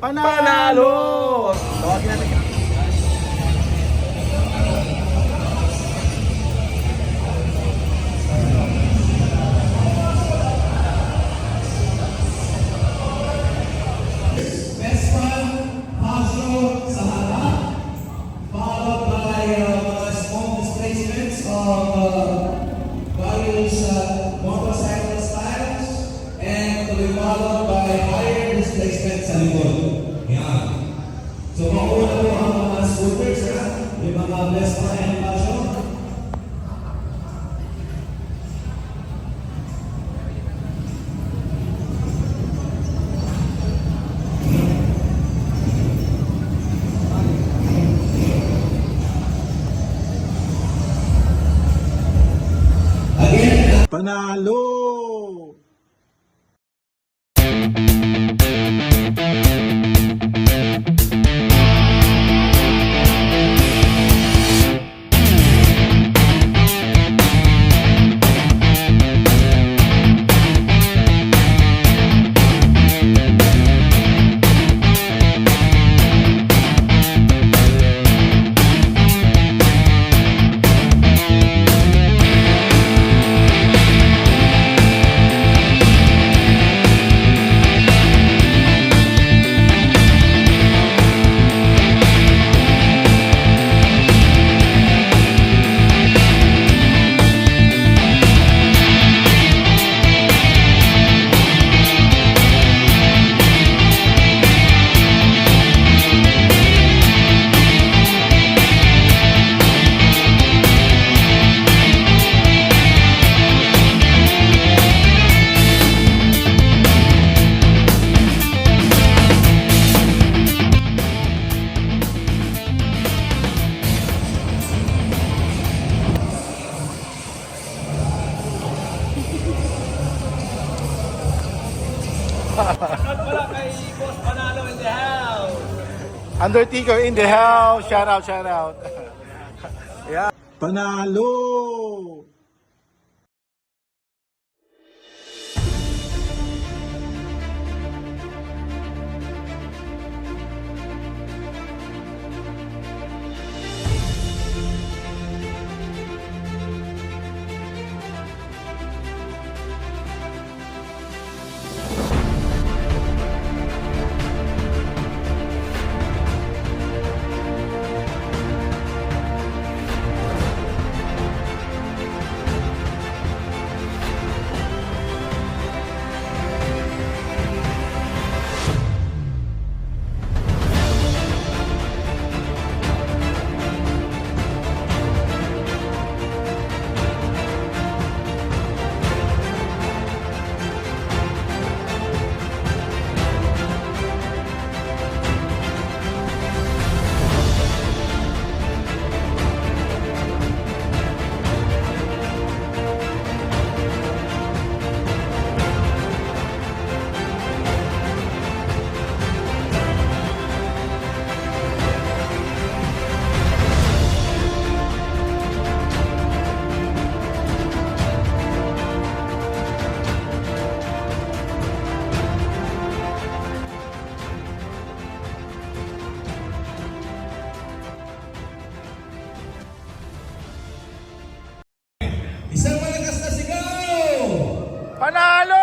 Panalo! Tawagin natin. Best man, Pasio sa harap, followed by mga small displacements of various motorcycle styles, and to be followed by higher displacements sa likod. Yan. So mauna po ang mga scooters, yung mga best man and Pasio. Panalo! Wala kay Boss Panalo in the house. Undertaker in the house. Shout out, shout out. Yeah. Panalo! Isang malakas na sigaw! Panalo!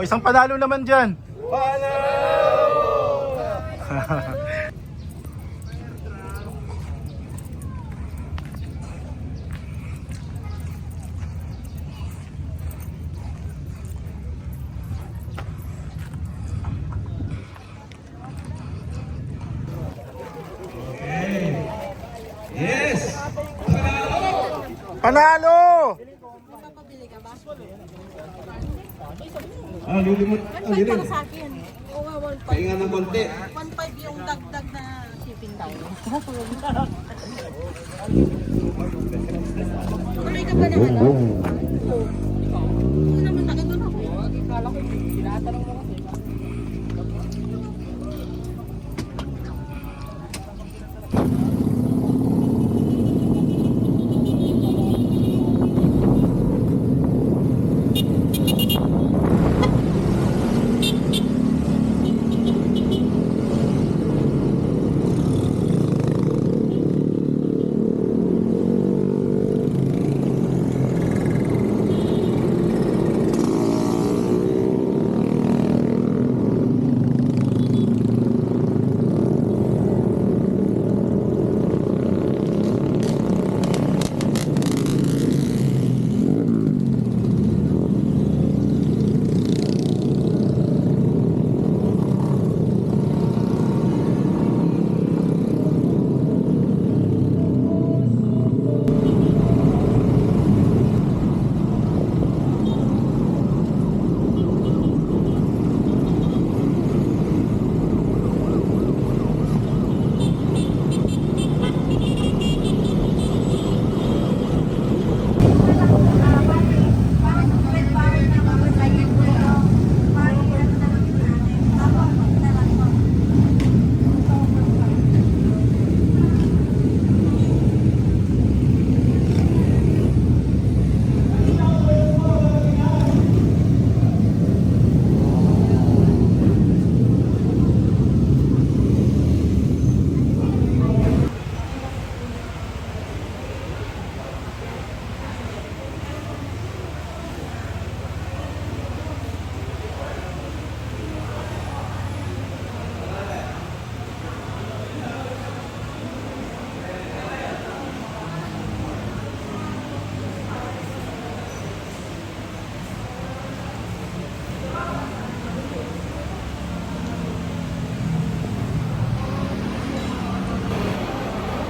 isang panalo naman dyan. Yes! Panalo! Ah, lilimot. Ah, 1.5 lilim. para sa akin. Oo, 1.5. Pahinga ng konti. 1.5 yung dagdag na shipping daw. Tuloy ka ba ng ano? Oo. Oo naman, taga doon ako. Akala ko, tinatanong mo kasi.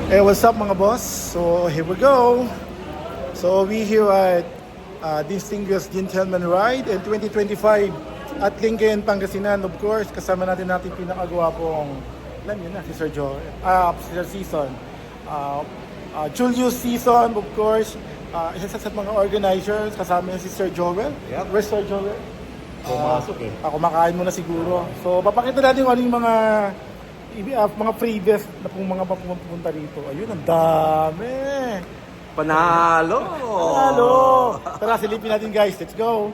Hey, what's up mga boss? So here we go. So we here at Distinguished Gentleman Ride in 2025 at Lincoln, Pangasinan. Of course, kasama natin pinakagwapong, alam yun na, si Sir Joel, si Sir Season. Julius Season, of course. Isa sa mga organizers, kasama yun si Sir Joel. Yep. Where's Sir Joel? Pumasok eh. Kumakain muna siguro. So papakita natin kung ano yung mga freebies na pong mga pupunta rito. Ayun, ang dami. Panalo! Panalo! Tara, silipin natin guys. Let's go!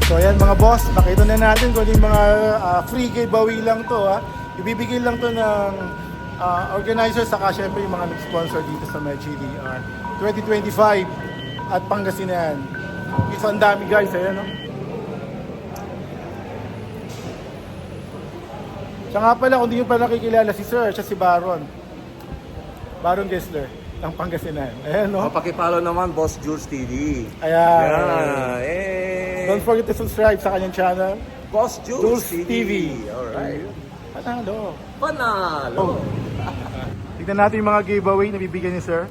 So ayan mga boss, nakita na natin kung yung mga free giveaway lang to ha. Ibibigay lang to ng organizers saka syempre yung mga nag-sponsor dito sa may GDR 2025 at Pangasinan. Ito ang dami guys, ayan no? Siya nga pala, kung di nyo pa nakikilala si Sir, siya si Baron Gessler ng Pangasinan. Ayan no? Mapakipalo naman, Boss Jules TV. Ayan. Eh. Don't forget to subscribe sa kanyang channel, Boss Jules Jules TV. TV. Alright. Panalo. Panalo. Tignan natin yung mga giveaway na bibigyan ni Sir.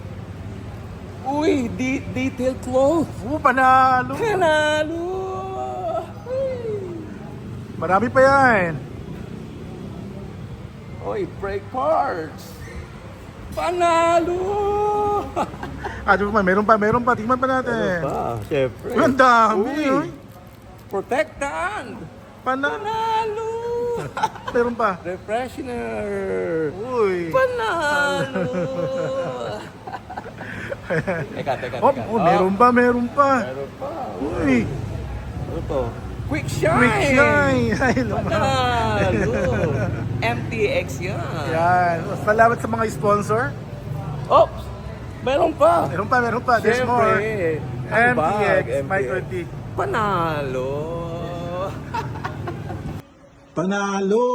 Uy, detailed clothes. Panalo. Panalo. Marami pa yan. Uy, brake parts. Panalo. Meron pa. Tingnan pa natin. Siyempre. Uy, ang dami. Uy, Uy. protectant. Panalo. Panalo. Meron pa. Refreshener. Uy. Panalo. Teka. Meron pa. Meron pa. Uy. Ano to? Quick shine. Quick shine. Ay, Panalo. MTX yan. Yan. Salamat sa mga sponsor. Oops. Meron pa. Meron pa. There's more. Ano ba? MTX, Micro T. Panalo. Panalo!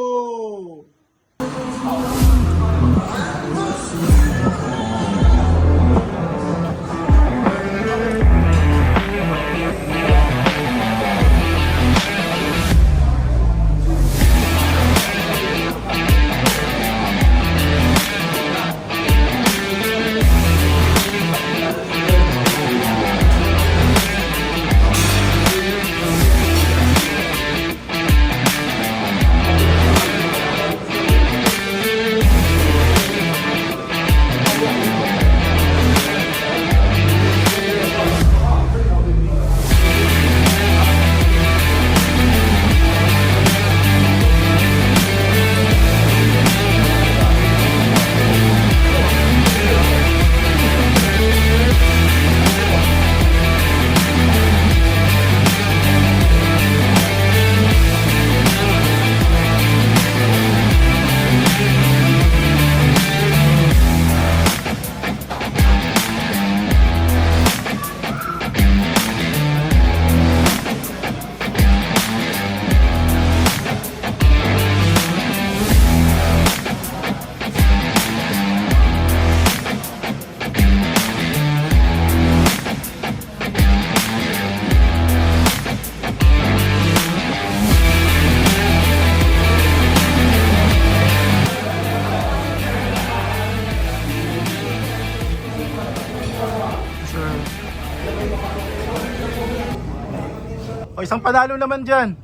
O, isang panalo naman dyan.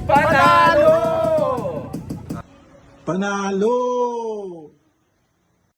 Panalo. Panalo!